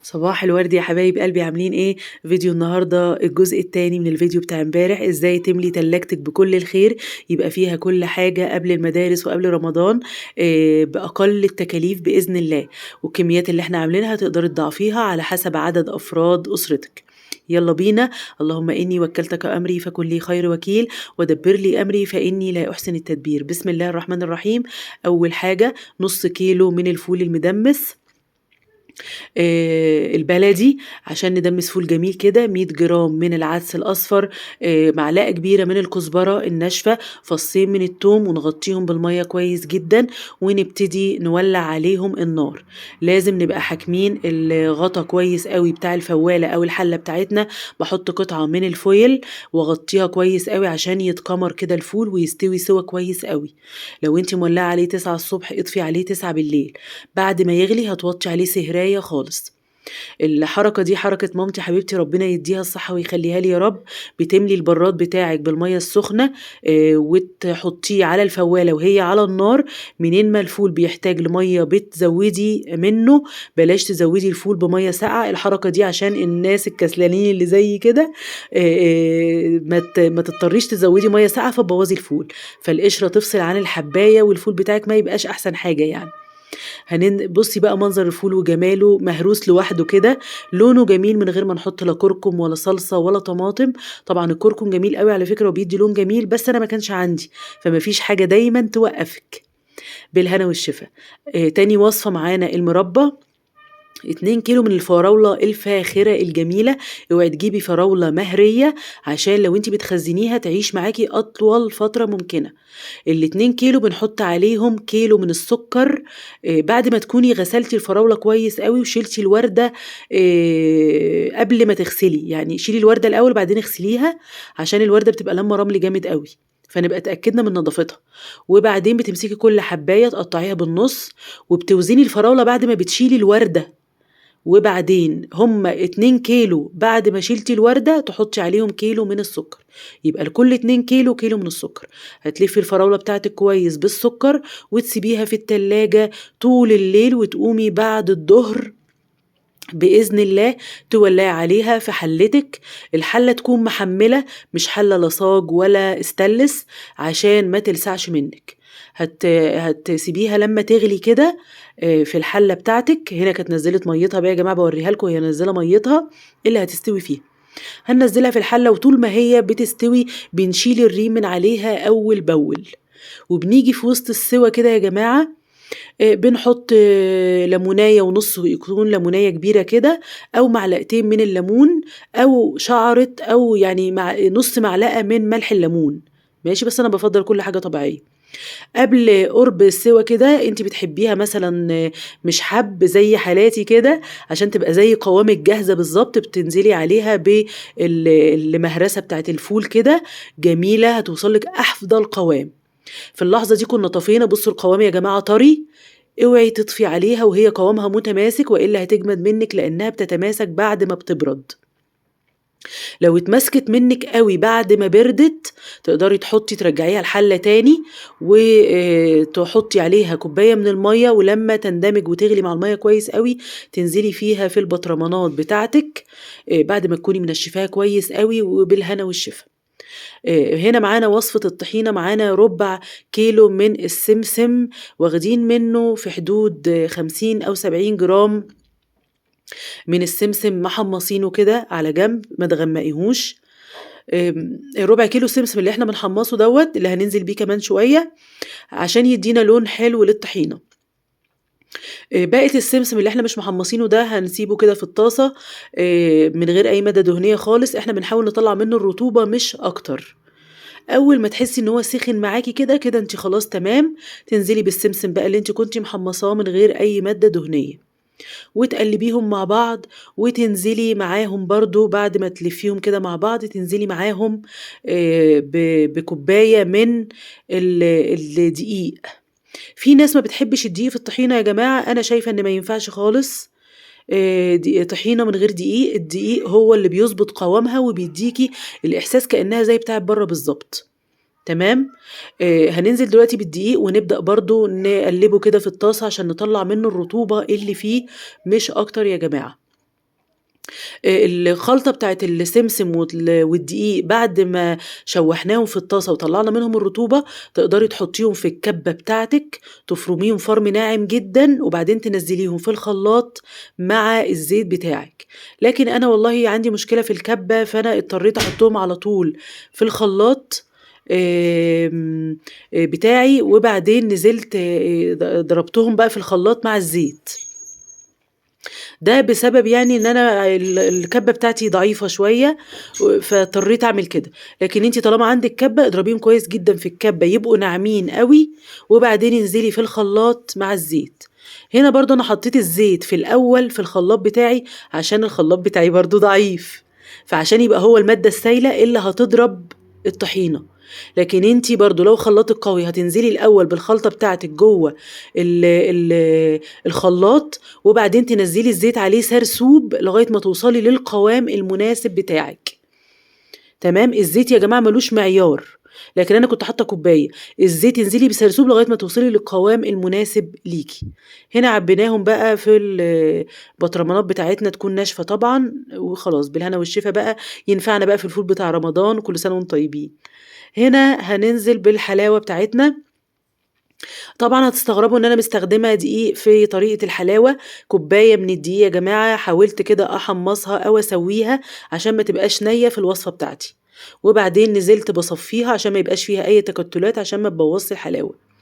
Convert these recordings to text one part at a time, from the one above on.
صباح الورد يا حبايب قلبي، عاملين ايه؟ فيديو النهارده الجزء التاني من الفيديو بتاع امبارح، ازاي تملي تلاجتك بكل الخير يبقى فيها كل حاجه قبل المدارس وقبل رمضان باقل التكاليف باذن الله. والكميات اللي احنا عاملينها تقدري تضاعفيها على حسب عدد افراد اسرتك. يلا بينا. اللهم اني وكلتك امري فكن لي خير وكيل، ودبر لي امري فاني لا احسن التدبير. بسم الله الرحمن الرحيم. اول حاجه نص كيلو من الفول المدمس البلدي عشان ندمس فول جميل كده، 100 جرام من العدس الأصفر، معلقة كبيرة من الكزبرة الناشفة، فصين من التوم، ونغطيهم بالمية كويس جدا ونبتدي نولع عليهم النار. لازم نبقى حاكمين الغطا كويس قوي بتاع الفوالة أو الحلة بتاعتنا. بحط قطعة من الفويل واغطيها كويس قوي عشان يتكمر كده الفول ويستوي سوا كويس قوي. لو انت مولعة عليه 9 الصبح اطفي عليه 9 بالليل. بعد ما يغلي هتوطي عليه سهراية خالص. الحركة دي حركة مامتي حبيبتي، ربنا يديها الصحة ويخليها لي يا رب. بتملي البراد بتاعك بالمية السخنة وتحطيه على الفوالة وهي على النار. منين ما الفول بيحتاج لمية بتزودي منه، بلاش تزودي الفول بمية ساقعة. الحركة دي عشان الناس الكسلانين اللي زي كده ما تضطريش تزودي مية ساقعة فتبوظي الفول، فالقشرة تفصل عن الحباية والفول بتاعك ما يبقاش أحسن حاجة يعني. بصي بقى منظر الفول وجماله مهروس لوحده كده، لونه جميل من غير ما نحط لا كركم ولا صلصة ولا طماطم. طبعا الكركم جميل قوي على فكرة وبيدي لون جميل، بس انا ما كانش عندي، فما فيش حاجة دايما توقفك. بالهنا والشفا. تاني وصفة معانا المربى. 2 كيلو من الفراولة الفاخرة الجميلة. اوعي تجيبي فراولة مهرية عشان لو انت بتخزنيها تعيش معاكي أطول فترة ممكنة. ال2 كيلو بنحط عليهم كيلو من السكر. بعد ما تكوني غسلتي الفراولة كويس قوي وشيلتي الوردة قبل ما تغسلي، يعني شيلي الوردة الأول بعدين اغسليها عشان الوردة بتبقى لما رمل جامد قوي، فنبقى اتأكدنا من نظافتها. وبعدين بتمسكي كل حباية تقطعيها بالنص، وبتوزني الفراولة بعد ما بتشيلي الوردة. وبعدين هما 2 كيلو بعد ما شيلتي الوردة تحطي عليهم كيلو من السكر، يبقى لكل 2 كيلو كيلو من السكر. هتلفي الفراولة بتاعتك كويس بالسكر وتسيبيها في التلاجة طول الليل، وتقومي بعد الظهر بإذن الله تولعي عليها في حلتك. الحلة تكون محملة، مش حلة لصاج ولا استلس عشان ما تلسعش منك. هتسيبيها لما تغلي كده في الحلة بتاعتك. هنا كانت نزلت ميتها بقى يا جماعة، بوريها لكم هي نزلة ميتها اللي هتستوي فيها. هننزلها في الحلة، وطول ما هي بتستوي بنشيل الريم من عليها أول بأول. وبنيجي في وسط السوا كده يا جماعة بنحط ليموناية ونص، يكون ليموناية كبيرة كده، أو معلقتين من الليمون، أو شعرة، أو يعني نص معلقة من ملح الليمون. ماشي، بس أنا بفضل كل حاجة طبيعية. قبل قرب السوا كده انت بتحبيها مثلا مش حب زي حالاتي كده، عشان تبقى زي قوامك جاهزة بالظبط، بتنزلي عليها بالمهرسة بتاعت الفول كده جميلة، هتوصلك أفضل قوام. في اللحظة دي كنا طفينا. بصوا القوام يا جماعة طري، اوعي تطفي عليها وهي قوامها متماسك، وإلا هتجمد منك لأنها بتتماسك بعد ما بتبرد. لو اتمسكت منك قوي بعد ما بردت تقدري ترجعيها الحلة تاني، وتحطي عليها كوباية من المية، ولما تندمج وتغلي مع المية كويس قوي تنزلي فيها في البطرمانات بتاعتك بعد ما تكوني منشفاها كويس قوي، وبالهنا والشفا. هنا معانا وصفة الطحينة. معانا ربع كيلو من السمسم، واخدين منه في حدود 50 أو 70 جرام من السمسم، محمصينه كده على جنب ما تغمقيهوش. ربع كيلو السمسم اللي احنا بنحمصه دوت اللي هننزل بيه كمان شوية عشان يدينا لون حلو للطحينة. باقي السمسم اللي احنا مش محمصينه ده هنسيبه كده في الطاسة من غير اي مادة دهنية خالص. احنا بنحاول نطلع منه الرطوبة مش اكتر. اول ما تحسي ان هو سخن معاكي كده كده انت خلاص تمام، تنزلي بالسمسم بقى اللي انت كنتي محمصاه من غير اي مادة دهنية، وتقلبيهم مع بعض. وتنزلي معاهم برضو بعد ما تلفيهم كده مع بعض، تنزلي معاهم بكوباية من الدقيق. في ناس ما بتحبش الدقيق في الطحينة يا جماعة، أنا شايفة إن ما ينفعش خالص طحينة من غير دقيق. الدقيق هو اللي بيظبط قوامها وبيديكي الإحساس كأنها زي بتاعت بره بالظبط. تمام. هننزل دلوقتي بالدقيق ونبدأ برضو نقلبه كده في الطاسة عشان نطلع منه الرطوبة اللي فيه، مش أكتر يا جماعة. الخلطة بتاعة السمسم والدقيق بعد ما شوّحناهم في الطاسة وطلّعنا منهم الرطوبة، تقدري تحطّيهم في الكبة بتاعتِك، تفرميهم فرم ناعم جدًا، وبعدين تنزّليهم في الخلاط مع الزيت بتاعِك. لكن أنا والله عندي مشكلة في الكبة، فأنا اضطريت أحطّهم على طول في الخلاط بتاعي، وبعدين نزلت ضربتهم بقى في الخلاط مع الزيت. ده بسبب يعني إن أنا الكبة بتاعتي ضعيفة شوية فاضطريت أعمل كده. لكن أنتِ طالما عندِك كبة اضربيهم كويس جدًا في الكبة يبقوا ناعمين أوي، وبعدين انزلي في الخلاط مع الزيت. هنا برضه أنا حطيت الزيت في الأول في الخلاط بتاعي عشان الخلاط بتاعي برضه ضعيف، فعشان يبقى هو المادة السايلة اللي هتضرب الطحينة. لكن أنتِ برضه لو خلاطِك قوي هتنزلي الأول بالخلطة بتاعتِك جوّه الخلاط، وبعدين تنزّلي الزيت عليه سرسوب لغاية ما توصلي للقوام المناسب بتاعِك. تمام، الزيت يا جماعة ما لوش معيار، لكن أنا كنت حاطة كوباية، الزيت انزلي بسرسوب لغاية ما توصلي للقوام المناسب ليكِ. هنا عبيناهم بقى في البطرمانات بتاعتنا تكون ناشفة طبعًا، وخلاص بالهنا والشفا بقى، ينفعنا بقى في الفول بتاع رمضان، كل سنة وأنتم طيبين. هنا هننزل بالحلاوة بتاعتنا. طبعًا هتستغربوا إن أنا مستخدمة دقيق في طريقة الحلاوة، كوباية من الدقيق يا جماعة حاولت كده أحمّصها أو أسويها عشان ما تبقاش نيّة في الوصفة بتاعتي، وبعدين نزلت باصفّيها عشان ما يبقاش فيها أي تكتلات عشان ما تبوظش الحلاوة.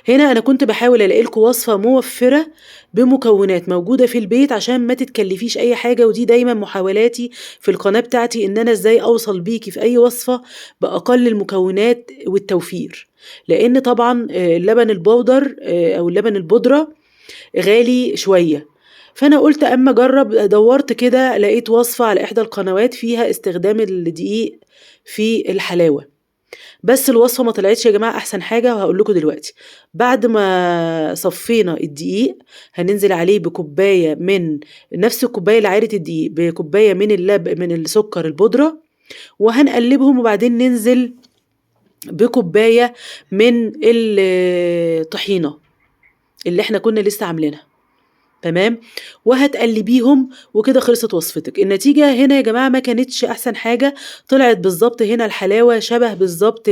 هنا أنا كنت باحاول ألاقي لكم وصفة موفّرة بمكونات موجودة في البيت عشان ما تتكلّفيش أي حاجة، ودي دايمًا محاولاتي في القناة بتاعتي إن أنا إزاي أوصل بيكِ في أي وصفة بأقل المكونات والتوفير. لإن طبعًا اللبن البودر أو اللبن البودرة غالي شوية، فأنا قُلت أمّا أجرّب دوّرت كده لقيت وصفة على إحدى القنوات فيها استخدام الدقيق في الحلاوة. بس الوصفة ما طلعتش يا جماعة أحسن حاجة وهاقول لكم دلوقتي. بعد ما صفّينا الدقيق هننزل عليه بكوباية من نفس الكوباية لعايرة الدقيق، بكوباية من السكر البودرة، وهنقلّبهم وبعدين ننزل بكوباية من الطحينة اللي إحنا كنا لسه عاملينها. تمام، وهتقلّبيهم وكده خلصت وصفتِك. النتيجة هنا يا جماعة ما كانتش أحسن حاجة، طلعت بالضبط هنا الحلاوة شبه بالضبط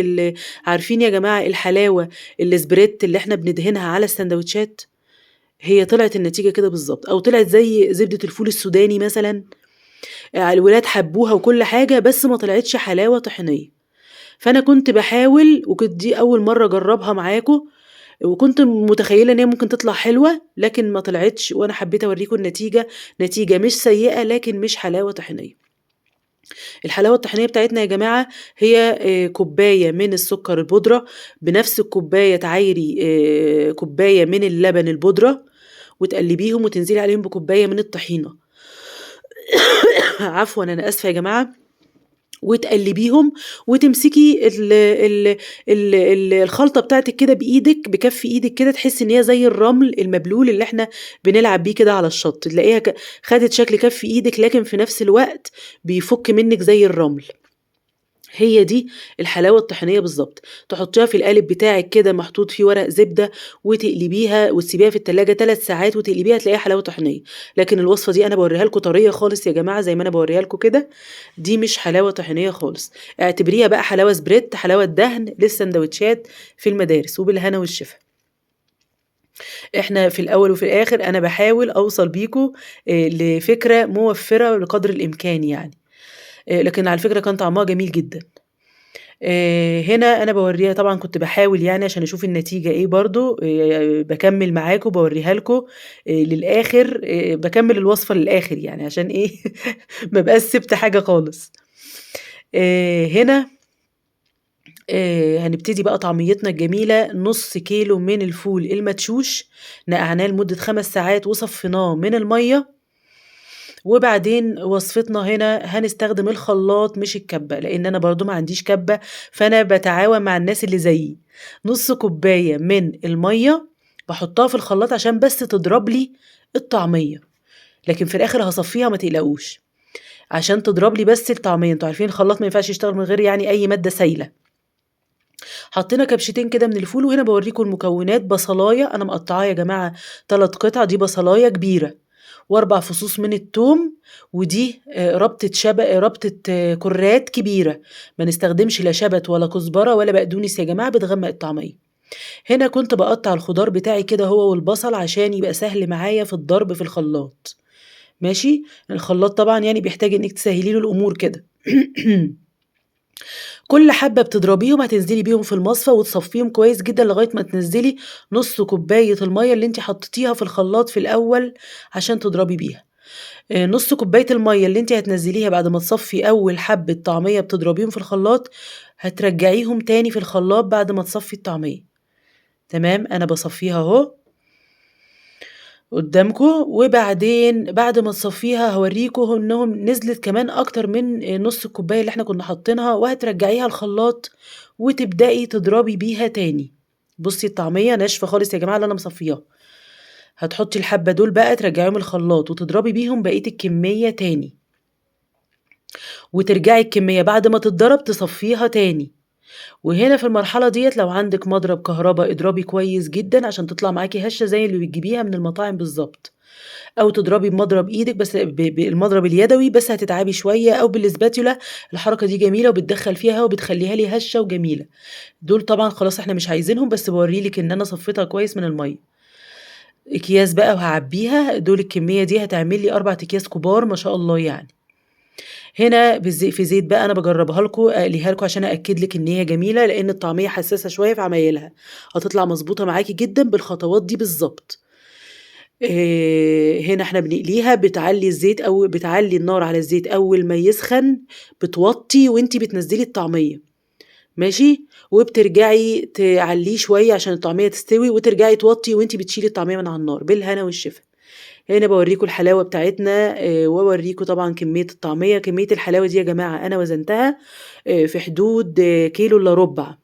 عارفين يا جماعة الحلاوة السبريت اللي إحنا بندهنها على الساندوتشات؟ هي طلعت النتيجة كده بالضبط، أو طلعت زي زبدة الفول السوداني مثلًا، الولاد حبّوها وكل حاجة، بس ما طلعتش حلاوة طحينية. فأنا كنت باحاول وكانت دي أول مرّة أجرّبها معاكم، وكنت متخيلة إن هي ممكن تطلع حلوة، لكن ما طلعتش وأنا حبيت أورّيكم النتيجة، نتيجة مش سيئة لكن مش حلاوة طحينية. الحلاوة الطحينية بتاعتنا يا جماعة هي كوباية من السكر البودرة، بنفس الكوباية تعايري كوباية من اللبن البودرة، وتقلّبيهم وتنزلي عليهم بكوباية من الطحينة. عفوًا أنا آسفة يا جماعة. وتقلّبيهم وتمسكي ال ال ال ال الخلطة بتاعتِك كده بإيدِك، بكَف إيدِك كده تحسّي إن هي زي الرمل المبلول اللي إحنا بنلعب بيه كده على الشط، تلاقيها خدت شكل كَف إيدِك لكن في نفس الوقت بيفُك منِّك زي الرمل. هي دي الحلاوة الطحينية بالضبط، تحطّيها في القالب بتاعِك كده محطوط فيه ورق زبدة وتقلبيها وتسيبيها في التلاجة 3 ساعات وتقلبيها تلاقيها حلاوة طحينية. لكن الوصفة دي أنا باورّيها لكم طرية خالص يا جماعة زي ما أنا باورّيها لكم كده، دي مش حلاوة طحينية خالص، اعتبريها بقى حلاوة سبريت، حلاوة دهن للساندوتشات في المدارس، وبالهنا والشفا. إحنا في الأول وفي الآخر أنا باحاول أوصل بيكم لفكرة موفّرة بقدر الإمكان يعني، لكن على فكرة كان طعمها جميل جدًا. هنا أنا باورّيها طبعًا كنت باحاول يعني عشان أشوف النتيجة إيه برضه، باكمّل معاكم باورّيها لكم للآخر، باكمّل الوصفة للآخر يعني عشان إيه ما ابقاش سِبت حاجة خالص. هنا هنبتدي بقى طعميتنا الجميلة، نُص كيلو من الفول المدشوش، نقعناه لمدة 5 ساعات وصفّيناه من المَيّة، وبعدين وصفتنا هنا هنستخدم الخلاط مش الكبة، لإن أنا برضه ما عنديش كبة، فأنا باتعاون مع الناس اللي زيي. نُص كوباية من المَيّة باحطها في الخلاط عشان بس تضرب لي الطعمية، لكن في الآخر هاصفّيها ما تقلقوش، عشان تضرب لي بس الطعمية، أنتم عارفين الخلاط ما ينفعش يشتغل من غير يعني أي مادة سايلة. حطينا كبشتين كده من الفول، وهنا باورّيكم المكونات، بصلاية أنا مقطعاها يا جماعة 3 قطع، دي بصلاية كبيرة، و4 فصوص من التوم، ودي ربطة كرات كبيرة، ما نستخدمش لا شبت ولا كزبرة ولا بقدونس يا جماعة، بتغمق الطعمية. هنا كنت باقطّع الخضار بتاعي كده هو والبصل عشان يبقى سهل معايا في الضرب في الخلاط، ماشي؟ الخلاط طبعًا يعني بيحتاج إنِّك تسهّلي له الأمور كده. كل حبة بتضربيهم هتنزلي بيهم في المصفى وتصفّيهم كويس جدًا لغاية ما تنزّلي نُص كوباية المَيّة اللي أنتِ حطيتيها في الخلاط في الأول عشان تضربي بيها. نُص كوباية المَيّة اللي أنتِ هتنزّليها بعد ما تصفّي أول حبّة طعمية بتضربيهم في الخلاط، هترجّعيهم تاني في الخلاط بعد ما تصفّي الطعمية، تمام؟ أنا باصفّيها أهو قدّامكم، وبعدين بعد ما تصفّيها هاورّيكم إنهم نزلت كمان أكتر من نُص الكوباية اللي إحنا كنا حاطّينها، وهترجّعيها الخلاط وتبدئي تضربي بيها تاني. بُصّي الطعمية ناشفة خالص يا جماعة اللي أنا مصفّياها، هتحطّي الحبّة دول بقى ترجّعيهم الخلاط وتضربي بيهم بقية الكمية تاني، وترجعي الكمية بعد ما تتضرب تصفّيها تاني. وهنا في المرحلة ديّة لو عندِك مضرب كهربا اضربي كويس جدًا عشان تطلع معاكِ هشة زي اللي بتجيبيها من المطاعم بالضبط، أو تضربي بمضرب إيدِك بس بالمضرب اليدوي بس هتتعبي شوية، أو بالإسباتيولا الحركة دي جميلة وبتدخّل فيها هوا وبتخلّيها لي هشة وجميلة. دول طبعًا خلاص إحنا مش عايزينهم بس باورّي لِك إن أنا صفّيتها كويس من المَيّة. أكياس بقى وهاعبّيها، دول الكمية دي هتعمل لي 4 أكياس كبار ما شاء الله يعني. هنا في زيت بقى أنا باجرّبها لكم أقليها لكم عشان أأكد لِك إن هي جميلة، لإن الطعمية حساسة شوية في عمايلها، هتطلع مضبوطة معاكِ جدًا بالخطوات دي بالضبط. هنا إحنا بنقليها بتعلّي الزيت أو بتعلّي النار على الزيت أول ما يسخن، بتوطّي وأنتِ بتنزّلي الطعمية، ماشي؟ وبترجعي تعلّيه شوية عشان الطعمية تستوي، وترجعي توطّي وأنتِ بتشيلي الطعمية من على النار، بالهنا والشفا. هنا باورّيكم الحلاوة بتاعتنا واورّيكم طبعًا كمية الطعمية، كمية الحلاوة دي يا جماعة أنا وزنتها في حدود كيلو إلا رُبع.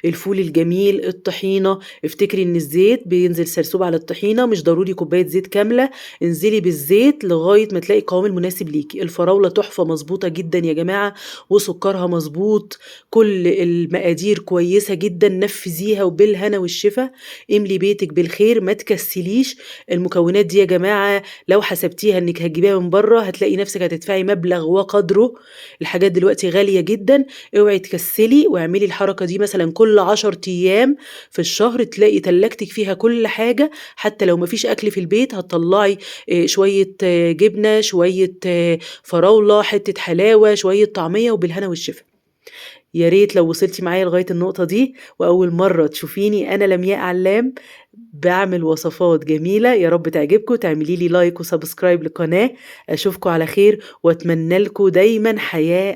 الفول الجميل، الطحينة، افتكري إن الزيت بينزل سرسوب على الطحينة، مش ضروري كوباية زيت كاملة، انزلي بالزيت لغاية ما تلاقي القوام المناسب ليكِ. الفراولة تحفة مضبوطة جدًا يا جماعة وسُكّرها مضبوط، كل المقادير كويسة جدًا، نفّذيها وبالهنا والشفا، املي بيتِك بالخير، ما تكسّليش. المكونات دي يا جماعة لو حسبتيها إنِّك هتجيبيها من برّه هتلاقي نفسِك هتدفعي مبلغ وقدره، الحاجات دلوقتي غالية جدًا، اوعي تكسّلي واعملي الحركة دي مثلًا كل 10 أيام في الشهر تلاقي تلاجتِك فيها كل حاجة، حتى لو ما فيش أكل في البيت هتطلّعي شوية جبنة، شوية فراولة، حتّة حلاوة، شوية طعمية وبالهنا والشفا. يا ريت لو وصلتِ معايا لغاية النقطة دي وأول مرّة تشوفيني أنا لمياء علام باعمل وصفات جميلة، يا رب تعجبكم، تعملي لي لايك وسبسكرايب للقناة، أشوفكم على خير وأتمنى لكم دايمًا حياة